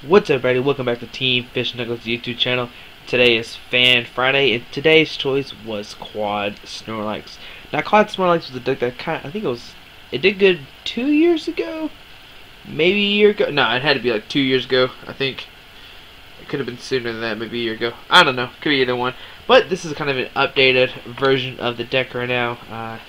What's up, everybody? Welcome back to Team Fish Knuckles YouTube channel. Today is Fan Friday, and today's choice was Quad Snorlax. Now, Quad Snorlax was a deck that I think it did good 2 years ago, maybe a year ago. No, it had to be like 2 years ago. I think it could have been sooner than that, maybe a year ago. I don't know, could be either one. But this is kind of an updated version of the deck right now.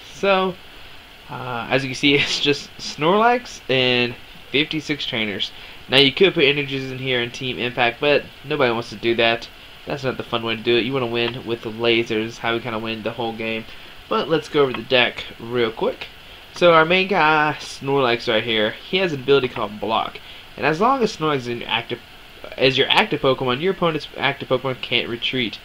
As you can see, it's just Snorlax and 56 trainers. Now you could put energies in here and Team Impact, but nobody wants to do that. That's not the fun way to do it. You want to win with the lasers, how we kind of win the whole game. But let's go over the deck real quick. So our main guy, Snorlax right here, he has an ability called Block. And as long as Snorlax is your active Pokemon, your opponent's active Pokemon can't retreat.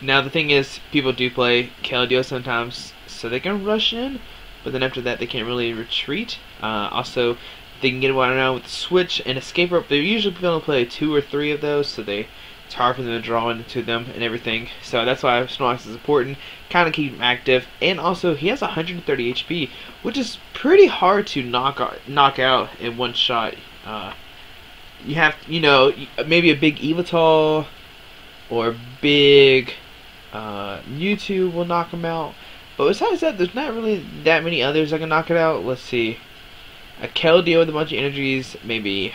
Now the thing is, people do play Keldeo sometimes, so they can rush in, but then after that they can't really retreat. Also, they can get around with the switch and escape rope. They're usually going to play 2 or 3 of those, so it's hard for them to draw into them and everything. So that's why Snorlax is important. Kind of keep him active, and also he has 130 HP, which is pretty hard to knock out in one shot. You have, maybe a big Evital or big Mewtwo will knock him out. But besides that, there's not really that many others that can knock it out. Let's see. A Keldeo with a bunch of energies, maybe.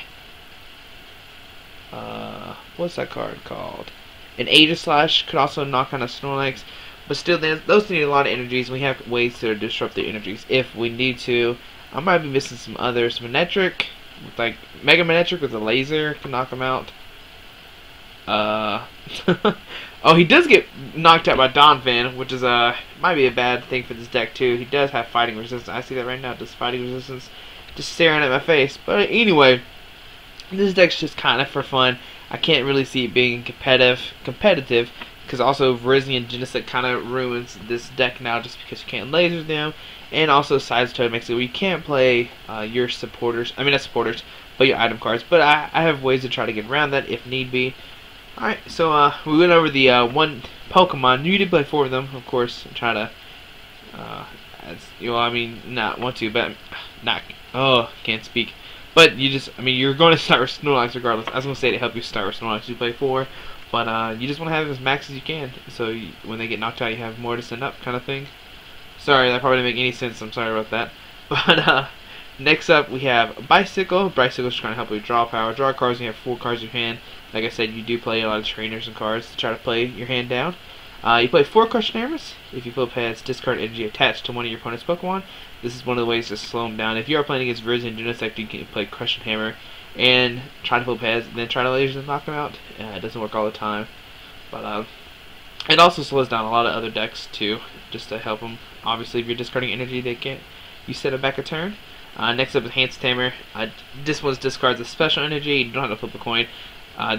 What's that card called? An Aegislash could also knock on a Snorlax, but still, those need a lot of energies. And we have ways to disrupt their energies if we need to. I might be missing some others. Manectric, like Mega Manectric with a laser, can knock them out. Oh, he does get knocked out by Donphan, which is might be a bad thing for this deck too. He does have fighting resistance. I see that right now. Does fighting resistance just staring at my face? But anyway, this deck's just kind of for fun. I can't really see it being competitive, because also Virizion Genesect kind of ruins this deck now, just because you can't laser them, and also Size Toad makes it where you can't play your supporters. I mean, not supporters, but your item cards. But I have ways to try to get around that if need be. Alright, so we went over the one Pokemon. You did play 4 of them, of course. Try to, not want to, but can't speak. But you're going to start with Snorlax regardless. I was going to say to help you start with Snorlax, you play 4, but you just want to have as max as you can, so when they get knocked out, you have more to send up, kind of thing. Sorry, that probably didn't make any sense. I'm sorry about that. But next up, we have Bicycle. Bicycle's trying to help you draw power. Draw cards, and you have 4 cards in your hand. Like I said, you do play a lot of trainers and cards to try to play your hand down. You play 4 Crushing Hammers. If you flip heads, discard energy attached to one of your opponent's Pokemon. This is one of the ways to slow them down. If you are playing against Virizion Genesect, you can play Crushing Hammer and try to flip heads, and then try to laser and knock them out. It doesn't work all the time, but it also slows down a lot of other decks too, just to help them. Obviously, if you're discarding energy, you set it back a turn. Next up is Hand Tamer. This one discards a special energy. You don't have to flip a coin.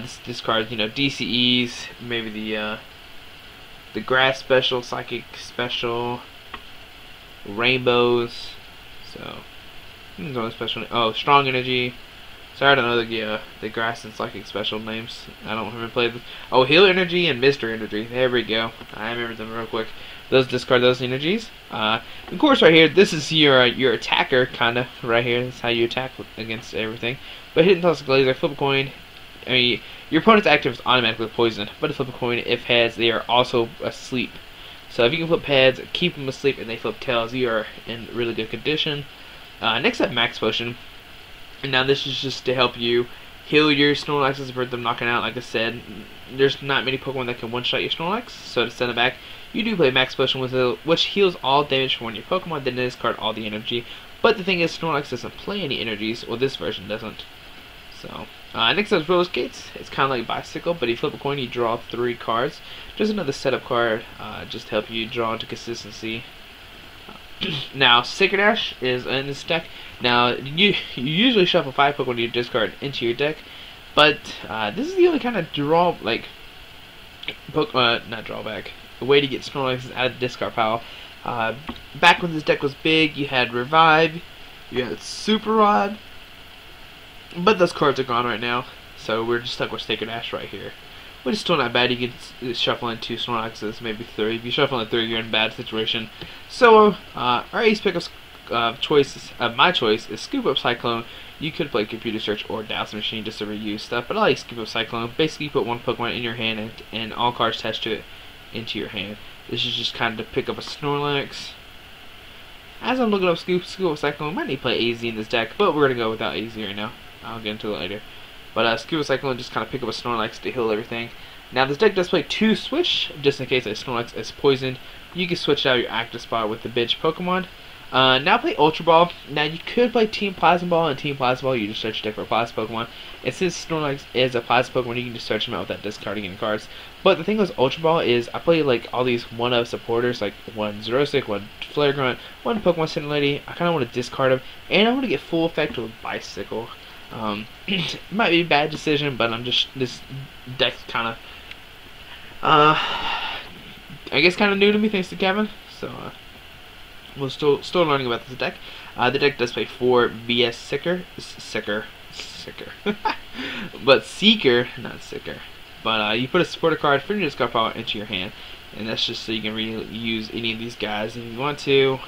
This discards, DCEs, maybe the Grass special, Psychic special, Rainbows. So, there's only special. Oh, Strong Energy. Sorry, I don't know the Grass and Psychic special names. I don't remember playing them. Oh, Heal Energy and Mystery Energy. There we go. I remember them real quick. Those discard those energies. Of course, right here, this is your attacker, kinda right here. This is how you attack against everything. But Hidden Toxic Laser, flip a coin. Your opponent's active is automatically poisoned, but if flip a coin, if heads, they are also asleep. So if you can flip heads, keep them asleep, and they flip tails, you are in really good condition. Next up, Max Potion. And now this is just to help you heal your Snorlaxes and prevent them knocking out. Like I said, there's not many Pokemon that can one-shot your Snorlax, so to send it back, you do play Max Potion with it, which heals all damage from one of your Pokemon, then discard all the energy. But the thing is, Snorlax doesn't play any energies, well, this version doesn't. So, next up is Roller Skates. It's kind of like Bicycle, but you flip a coin, you draw 3 cards. Just another setup card, just to help you draw into consistency. Now, Sacred Ash is in this deck. Now, you usually shuffle 5 Pokemon you discard into your deck, but this is the only kind of not drawback, a way to get Snorlax out of the discard pile. Back when this deck was big, you had Revive, you had Super Rod, but those cards are gone right now, so we're just stuck with Sacred Ash right here. Which is still not bad. You can shuffle in 2 Snorlaxes, maybe 3. If you shuffle in 3, you're in a bad situation. So, our ace pick my choice is Scoop Up Cyclone. You could play Computer Search or Douse Machine just to reuse stuff, but I like Scoop Up Cyclone. Basically, you put one Pokemon in your hand and all cards attached to it into your hand. This is just kind of to pick up a Snorlax. As I'm looking up Scoop Up Cyclone, might need to play AZ in this deck, but we're gonna go without AZ right now. I'll get into it later. But Scoop Up Cyclone just kind of pick up a Snorlax to heal everything. Now this deck does play 2 Switch, just in case a Snorlax is poisoned. You can switch out your active spot with the bitch Pokemon. Now play Ultra Ball. Now you could play Team Plasma Ball, and Team Plasma Ball you just search your deck for Plasma Pokemon. And since Snorlax is a Plasma Pokemon, you can just search them out without discarding any cards. But the thing with Ultra Ball is I play like all these one-of supporters, like one Xerosic, one Flare Grunt, one Pokemon Center Lady. I kind of want to discard them, and I want to get full effect with Bicycle. It might be a bad decision, but this deck's kind of I guess kind of new to me, thanks to Kevin. So we're still learning about this deck. The deck does play 4 VS Sicker, but Seeker, not Sicker. But you put a supporter card from your discard pile into your hand, and that's just so you can use any of these guys if you want to.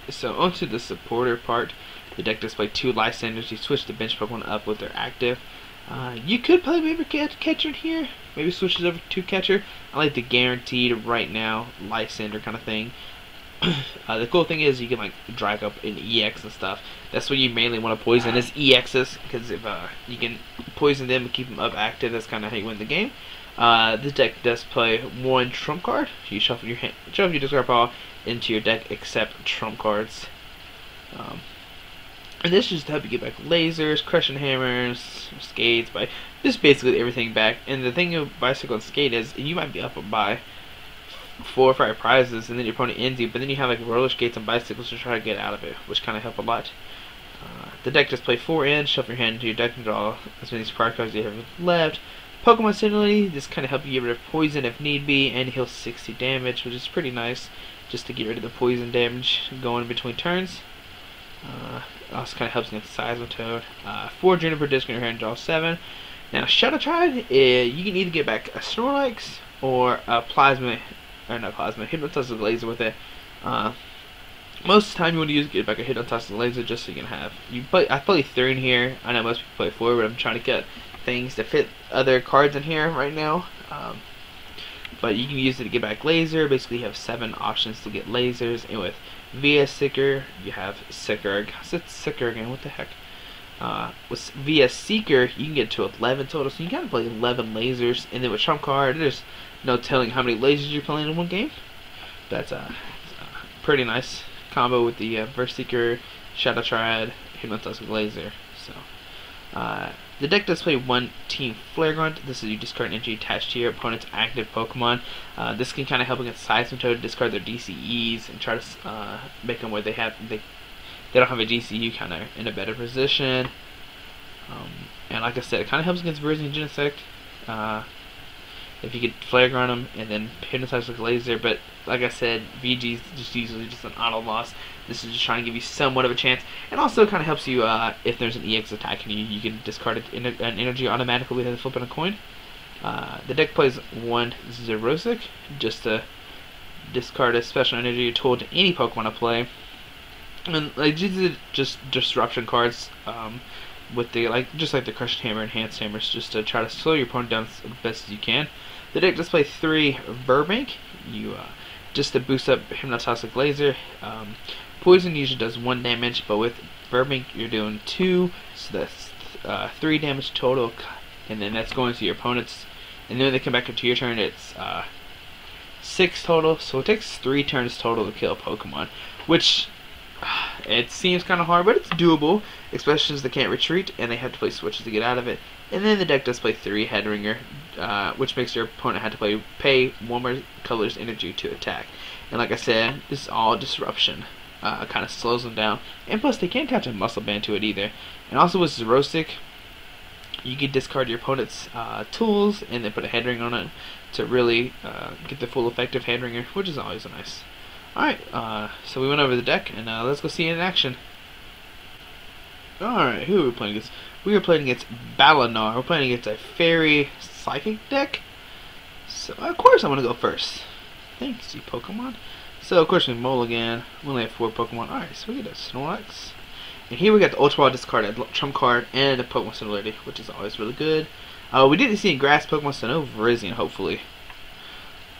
So onto the supporter part. The deck does play 2 Lysanders. You switch the bench Pokemon up with their active. You could play maybe Catcher in here. Maybe switch it over to Catcher. I like the guaranteed right now Lysander kind of thing. The cool thing is you can like drag up an EX and stuff. That's what you mainly want to poison is EXs, because if you can poison them and keep them up active, that's kind of how you win the game. This deck does play 1 trump card. You shuffle your discard pile into your deck except trump cards. And this just help you get back lasers, crushing hammers, skates, just basically everything back. And the thing of Bicycle and Skate is you might be up by 4 or 5 prizes, and then your opponent ends you, but then you have like roller skates and bicycles to try to get out of it, which kind of help a lot. The deck just play 4 in, shuffle your hand into your deck and draw as many prize cards you have left. Pokemon Stimulate, this kind of help you get rid of poison if need be, and heal 60 damage, which is pretty nice, just to get rid of the poison damage going in between turns. Also kind of helps against Seismitoad. 4 Juniper Disc in your hand, draw 7. Now Shadow Tribe, you can either get back a Snorlax or a Hypnotoxic Laser with it. Most of the time you want to get back a Hypnotoxic Laser just so you can have. I play 3 in here. I know most people play 4, but I'm trying to get things to fit other cards in here right now. But you can use it to get back laser. Basically you have 7 options to get lasers, and with VS Seeker you have Sicker. I said Sicker again, what the heck. With VS Seeker you can get to 11 total, so you can play 11 lasers, and then with Trump card there's no telling how many lasers you're playing in one game. That's a pretty nice combo with the Verse Seeker, Shadow Triad, Hypnotoxic Laser. So the deck does play 1 Team Flare Grunt. This is you discard energy attached to your opponent's active Pokemon. This can kind of help against Seismitoad, discard their DCEs and try to make them where they don't have a DCU, kind of in a better position. And like I said, it kind of helps against Bruising Genesect. If you could Flare Grunt them and then Hypnotize with Laser, but like I said, VG is just usually just an auto loss. This is just trying to give you somewhat of a chance, and also kind of helps you if there's an EX attacking you, you can discard an energy automatically without flipping a coin. The deck plays 1 Xerosic just to discard a special energy tool to any Pokemon I play, and like these are just disruption cards. With the just like the Crushed Hammer and Enhanced Hammers, just to try to slow your opponent down as best as you can. The deck does play 3 Burbank. You just to boost up Hypnotoxic Laser. Poison usually does 1 damage, but with Burbank you're doing 2, so that's 3 damage total, and then that's going to your opponent's. And then when they come back into your turn, it's 6 total. So it takes 3 turns total to kill a Pokemon, which it seems kind of hard, but it's doable, especially since they can't retreat and they have to play switches to get out of it. And then the deck does play 3 Headringer, which makes your opponent have to pay 1 more color's energy to attack. And like I said, this is all disruption. Kind of slows them down, and plus they can't attach a muscle band to it either. And also with Xerosic, you can discard your opponent's tools and then put a Headringer on it to really get the full effect of Headringer, which is always nice. Alright, so we went over the deck, and let's go see it in action. Alright, who are we playing against? We are playing against Balanar. We're playing against a Fairy Psychic deck. So, of course, I'm going to go first. Thanks, you Pokemon. So of course we mulligan. We only have 4 Pokemon. Alright, so we get a Snorlax. And here we got the Ultra Ball discarded trump card and a Pokemon Similarity, which is always really good. We didn't see any grass Pokemon, so no Virizion, hopefully.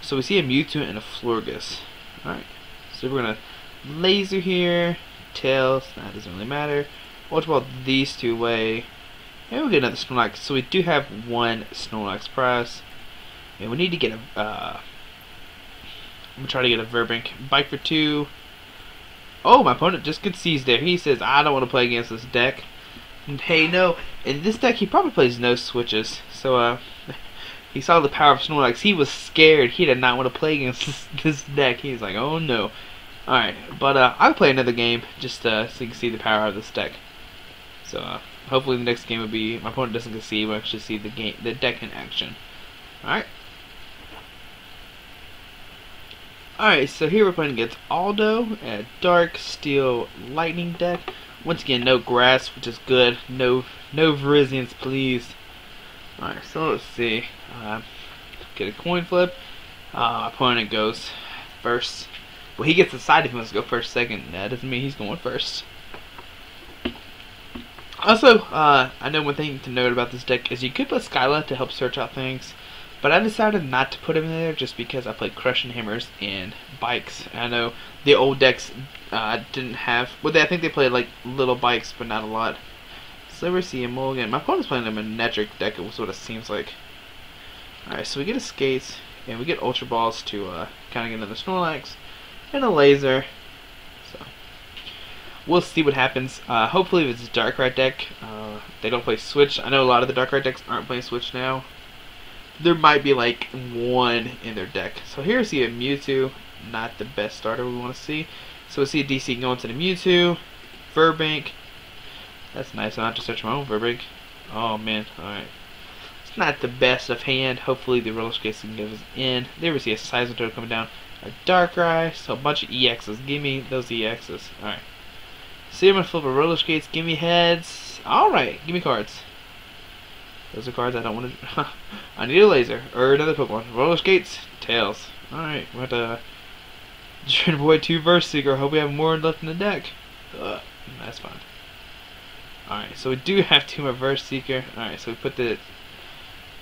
So we see a Mewtwo and a Florges. Alright, so we're gonna laser here. Tails, that doesn't really matter. Ultra Ball these two away. And we'll get another Snorlax. So we do have 1 Snorlax prize. And we need to get a I'm gonna try to get a Verbank. Bike for 2. Oh, my opponent just concedes there. He says, I don't want to play against this deck. And hey, no. In this deck, he probably plays no switches. So, he saw the power of Snorlax. He was scared. He did not want to play against this deck. He was like, oh no. Alright, but I'll play another game just so you can see the power of this deck. So, hopefully the next game will be, my opponent doesn't concede, we'll actually see the deck in action. Alright. Alright, so here we're playing against Aldo, a Dark Steel Lightning deck. Once again, no grass, which is good. No Virizions, please. Alright, so let's see. Get a coin flip. Opponent goes first. Well, he gets to decide if he wants to go first, second. That doesn't mean he's going first. Also, I know one thing to note about this deck is you could put Skyla to help search out things. But I decided not to put him in there just because I played Crushing Hammers and Bikes. And I know the old decks didn't have... Well, I think they played like little bikes, but not a lot. So we see a mulligan. My opponent's playing a Manectric deck, is what it seems like. Alright, so we get a Skates, and we get Ultra Balls to kind of get another Snorlax, and a Laser. So we'll see what happens. Hopefully if it's a Darkrai deck, they don't play Switch. I know a lot of the Darkrai decks aren't playing Switch now. There might be like 1 in their deck. So here we see a Mewtwo, not the best starter we want to see. So we see a DC going to the Mewtwo, Verbank. That's nice. I don't have to search my own Verbank. Oh man, alright. It's not the best of hand. Hopefully the roller skates can give us in. There we see a Seismitoad coming down, a Darkrai, so a bunch of EXs. Give me those EXs. Alright. See, I'm gonna flip a roller skates. Give me heads. Alright, give me cards. Those are cards I don't want to... I need a Laser. Or another Pokemon. Roller Skates. Tails. Alright. We're at the... Trainer Boy 2 Verse Seeker. Hope we have more left in the deck. That's fine. Alright. So we do have 2 more Verse Seeker. Alright. So we put the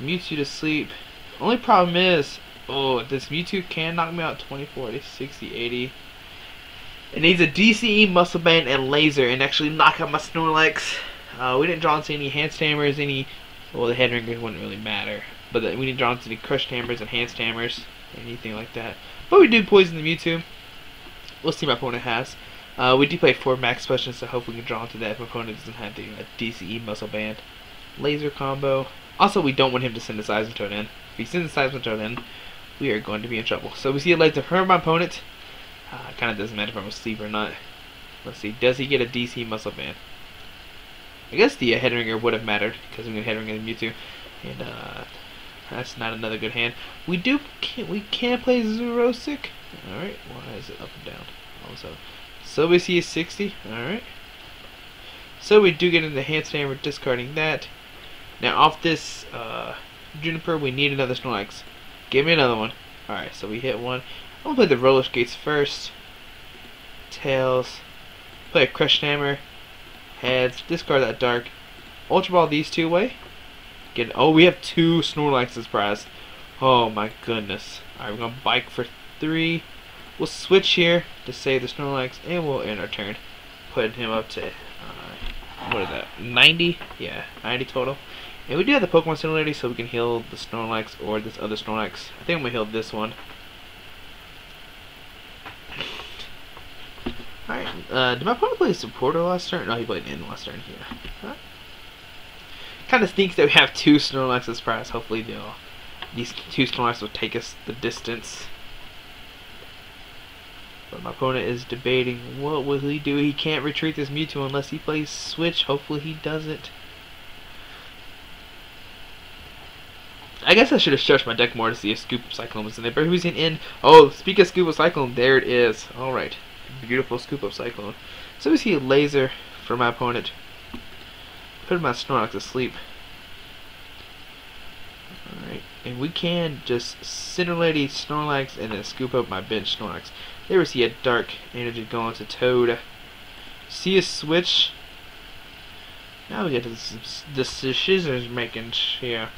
Mewtwo to sleep. Only problem is... Oh, this Mewtwo can knock me out 20, 40, 60, 80. It needs a DCE, Muscle Band, and Laser. And actually knock out my Snorlax. We didn't draw into any Hand Stammers, any... Well, the Headringer wouldn't really matter. But we didn't draw into any Crushed Hammers and Hand Stammers. Anything like that. But we do poison the Mewtwo. We'll see what my opponent has. We do play 4 max specials, so hopefully we can draw into that if my opponent doesn't have the DCE Muscle Band. Laser combo. Also, we don't want him to send a Seismitoad in. If he sends a Seismitoad in, we are going to be in trouble. So we see a Laser from my opponent. Kind of doesn't matter if I'm asleep or not. Let's see. Does he get a DC Muscle Band? I guess the Headringer would have mattered because we can Headringer the Mewtwo, and that's not another good hand. We can play Zerosic. All right, why is it up and down? Also, so we see a 60. All right, so we do get into the Hand Stammer, discarding that. Now off this Juniper, we need another Snorlax. Give me another one. All right, so we hit one. I'm gonna play the Roller Skates first. Tails. Play a Crushed Hammer. Heads, discard that Dark. Ultra Ball these 2 away. Oh, we have 2 Snorlaxes prized. Oh my goodness. Alright, we're gonna Bike for 3. We'll switch here to save the Snorlax, and we'll end our turn. Putting him up to, what is that, 90? Yeah, 90 total. And we do have the Pokemon Similarity, so we can heal the Snorlax or this other Snorlax. I think I'm gonna heal this one. Alright, did my opponent play Supporter last turn? No, he played in last turn, yeah. Huh? Kind of stinks that we have 2 Snorlaxes prize. Hopefully these 2 Snorlax will take us the distance. But my opponent is debating, what will he do? He can't retreat this Mewtwo unless he plays Switch. Hopefully he doesn't. I guess I should have stretched my deck more to see if Scoop Cyclone was in there. But who's in? Oh, speak of Scoop Cyclone, there it is. Alright. Beautiful Scoop of Cyclone. So we see a Laser for my opponent. Put my Snorlax to sleep. Alright. And we can just Cinder Lady, Snorlax, and then scoop up my bench Snorlax. There we see a Dark Energy going to Toad. See a switch. Now we get to the decisions making here.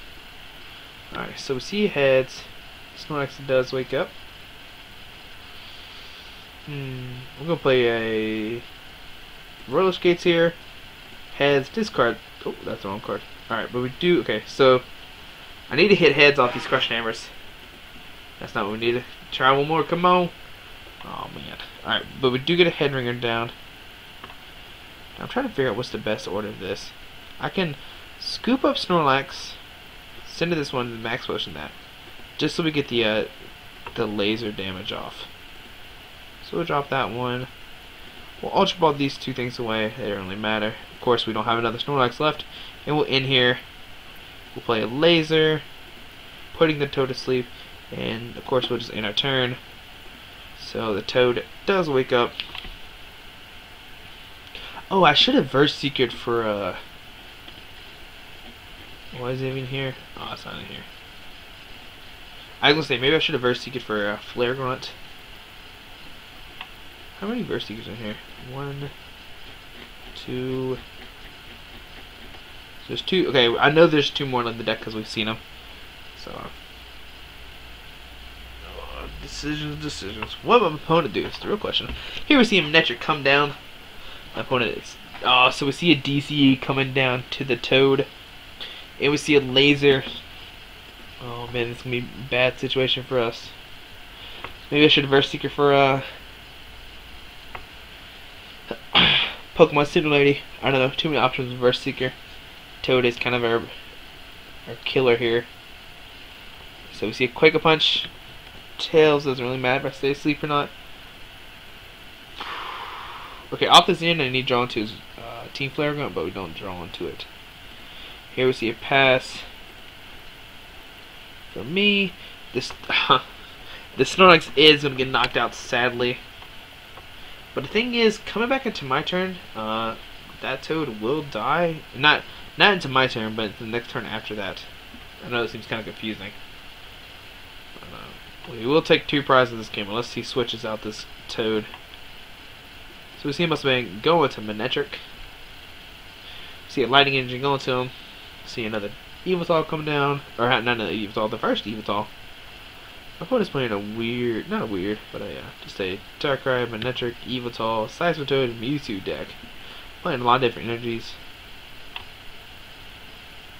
Alright, so we see heads. Snorlax does wake up. I'm gonna play a roller skates here. Heads, discard. Oh, that's the wrong card. Alright, but we do. Okay, so I need to hit heads off these crush hammers. That's not what we need. Try one more. Come on. Oh man. Alright, but we do get a head ringer down. I'm trying to figure out what's the best order of this. I can scoop up Snorlax, send to this one, and max potion that, just so we get the laser damage off. So we'll drop that one. We'll Ultra Ball these two things away. They don't really matter. Of course, we don't have another Snorlax left, and we'll end here. We'll play a laser, putting the Toad to sleep, and of course we'll just end our turn. So the Toad does wake up. Oh, I should have Verse Seekered for why is it even here? Oh, it's not in here. I was gonna say maybe I should have Verse Seekered for Flare Grunt. How many Verse Seekers in here? 1, 2. So there's 2. Okay, I know there's 2 more in the deck because we've seen them. So decisions. What will my opponent do? It's the real question. Here we see a Manectric come down. My opponent is. Oh, so we see a DCE coming down to the Toad. And we see a laser. Oh man, this is gonna be a bad situation for us. Maybe I should Verse Seeker for Pokemon Cinder Lady. I don't know, too many options with Verse Seeker. Toad is kind of our killer here. So we see a Quake Punch. Tails, doesn't really matter if I stay asleep or not. Okay, off this end I need to draw into his Team Flare Gun, but we don't draw into it. Here we see a pass. For me, this the Snorlax is going to get knocked out, sadly. But the thing is, coming back into my turn, that Toad will die. Not into my turn, but the next turn after that. I know this seems kind of confusing. We will take 2 prizes in this game unless he switches out this Toad. So we see him must have been going to Manectric. See a Lightning Engine going to him. See another Evital come down. Or not another Evital, the first Evital. My opponent's playing a weird, not a weird, but just a Darkrai, Manectric, Evital, Seismitoad, Mewtwo deck. Playing a lot of different energies.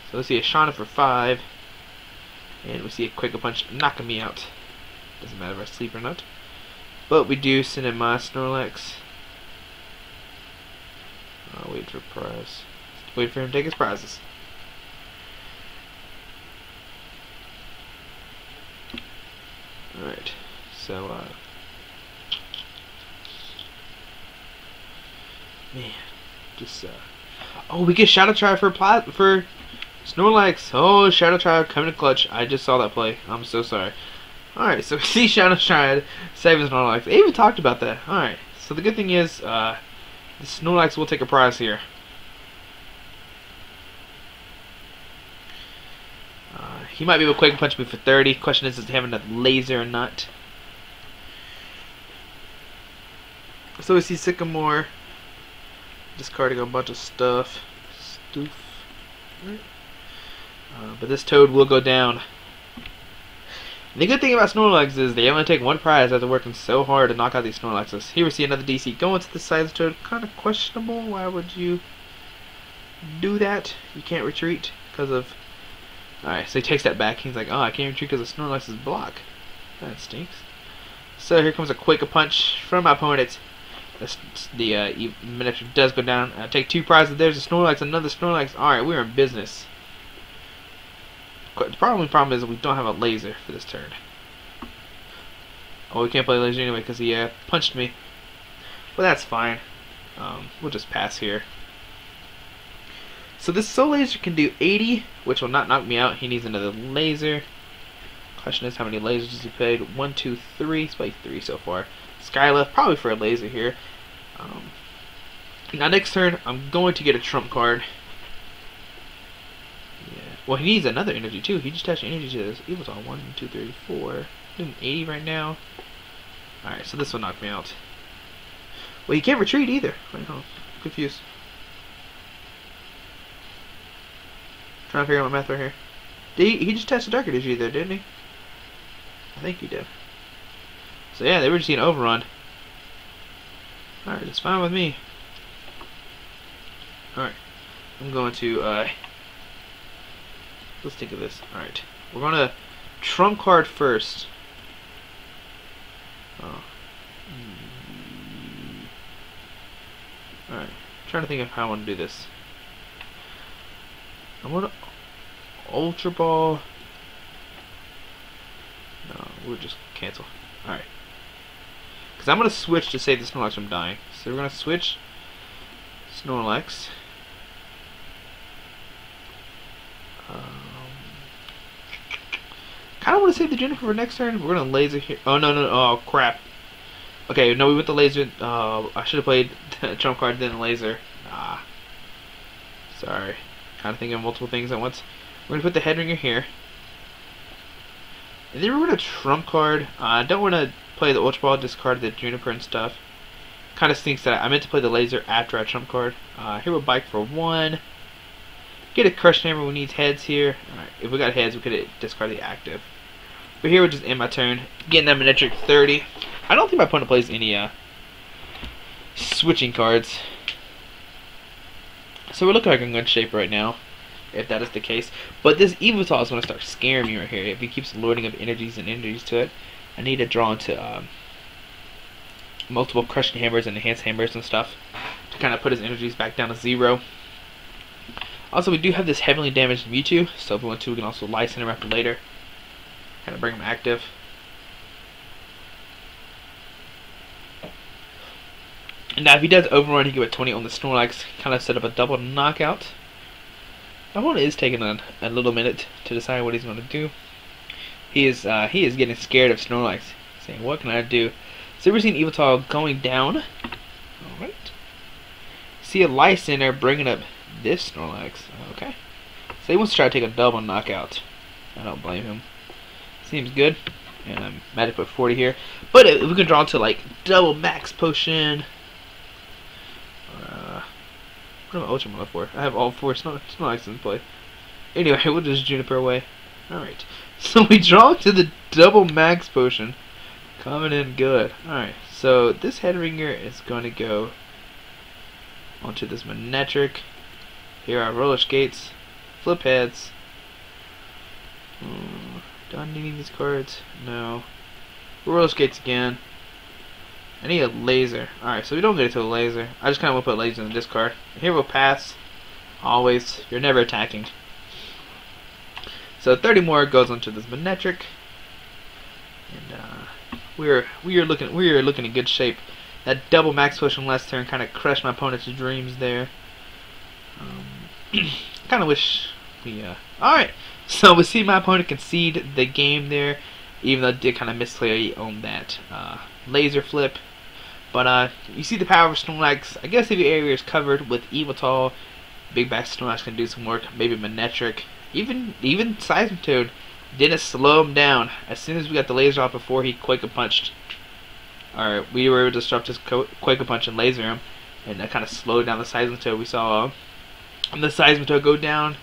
So let's see a Shauna for 5. And we see a Quake Punch knocking me out. Doesn't matter if I sleep or not. But we do send in my Snorlax. I'll wait for a prize. Wait for him to take his prizes. Alright. So, man. Just, oh, we get Shadow Tribe for Snorlax. Oh, Shadow Tribe coming to clutch. I just saw that play. I'm so sorry. Alright, so we see Shadow Tribe saving Snorlax. They even talked about that. Alright, so the good thing is, the Snorlax will take a prize here. He might be able to Quake Punch me for 30. Question is he having a laser or not? So we see Sycamore discarding a bunch of stuff. But this Toad will go down. And the good thing about Snorlax is they only take 1 prize after working so hard to knock out these Snorlaxes. Here we see another DC going to the size of Toad. Kind of questionable. Why would you do that? You can't retreat because of... Alright, so he takes that back. He's like, oh, I can't retreat because of Snorlax's block. That stinks. So here comes a Quake Punch from my opponent. The Manectric does go down. I take 2 prizes. There's a Snorlax, another Snorlax. Alright, we're in business. The problem is we don't have a laser for this turn. Oh, we can't play laser anyway because he punched me. But that's fine. We'll just pass here. So this Soul Laser can do 80, which will not knock me out. He needs another laser. Question is, how many lasers has he played? 1, 2, 3. He's played 3 so far. Skyleft, probably for a laser here. Now next turn, I'm going to get a trump card. Yeah. Well, he needs another energy too. He just attached energy to this Evoltol. 1, 2, 3, 4. Doing 80 right now. Alright, so this will knock me out. Well, he can't retreat either. Wait, hold on. I'm confused. Trying to figure out my math right here. He just tested Dark Energy there, didn't he? I think he did. So yeah, they were just getting overrun. Alright, that's fine with me. Alright. I'm going to, let's think of this. Alright. We're gonna trump card first. Oh. Alright. Trying to think of how I want to do this. I want to Ultra Ball. No, we'll just cancel. Alright. Because I'm going to switch to save the Snorlax from dying. So we're going to switch Snorlax. Kind of want to save the Juniper for next turn. We're going to laser here. Oh, no. Oh, crap. Okay, no, we went the laser. I should have played trump card then laser. Ah. Sorry. Kind of thinking of multiple things at once. We're going to put the head ringer here. And then we're going to trump card. I don't want to play the Ultra Ball, discard the Juniper and stuff. Kind of stinks that I meant to play the laser after I trump card. Hero Bike for 1. Get a Crush Hammer who needs heads here. Alright, if we got heads, we could discard the active. But here we'll just end my turn. Getting that Manectric 30. I don't think my opponent plays any switching cards. So we're looking like in good shape right now, if that is the case. But this Evoltol is going to start scaring me right here. If he keeps loading up energies and energies to it, I need to draw into multiple Crushing Hammers and Enhanced Hammers and stuff to kind of put his energies back down to 0. Also, we do have this heavily damaged Mewtwo, so if we want to, we can also License him after later. Kind of bring him active. And now if he does overrun, he can get a 20 on the Snorlax, kind of set up a double knockout. My opponent is taking a little minute to decide what he's going to do. He is getting scared of Snorlax, saying, "What can I do?" So we're seeing Evoltol going down. All right. See a License there bringing up this Snorlax. Okay. So he wants to try to take a double knockout. I don't blame him. Seems good. And I'm mad to put 40 here, but if we can draw into like double max potion. What am I Ultra Mode for? I have all 4 Snorlax in play. Anyway, we'll just Juniper away. Alright. So we draw to the double max potion. Coming in good. Alright. So this head ringer is going to go onto this Manectric. Here are roller skates. Flip heads. Do I need these cards? No. Roller skates again. I need a laser. Alright, so we don't get it to a laser. I just kind of want to put laser in the discard. Here we'll pass. Always. You're never attacking. So 30 more goes onto this Manectric. And we are looking in good shape. That double max potion last turn kind of crushed my opponent's dreams there. Kind of wish we alright. So we see my opponent concede the game there, even though I did kind of misplay on that laser flip. But you see the power of Snorlax. I guess if your area is covered with Evoltol, Big Baxter Snorlax can do some work. Maybe Manectric, even Seismitoad didn't slow him down. As soon as we got the laser off before he Quake punched, or we were able to disrupt his Quake Punch and laser him, and that kind of slowed down the Seismitoad. We saw the Seismitoad go down.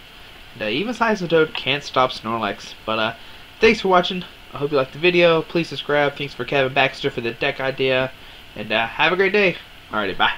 And, even Seismitoad can't stop Snorlax. But thanks for watching. I hope you liked the video. Please subscribe. Thanks for Kevin Baxter for the deck idea. And have a great day. Alrighty, bye.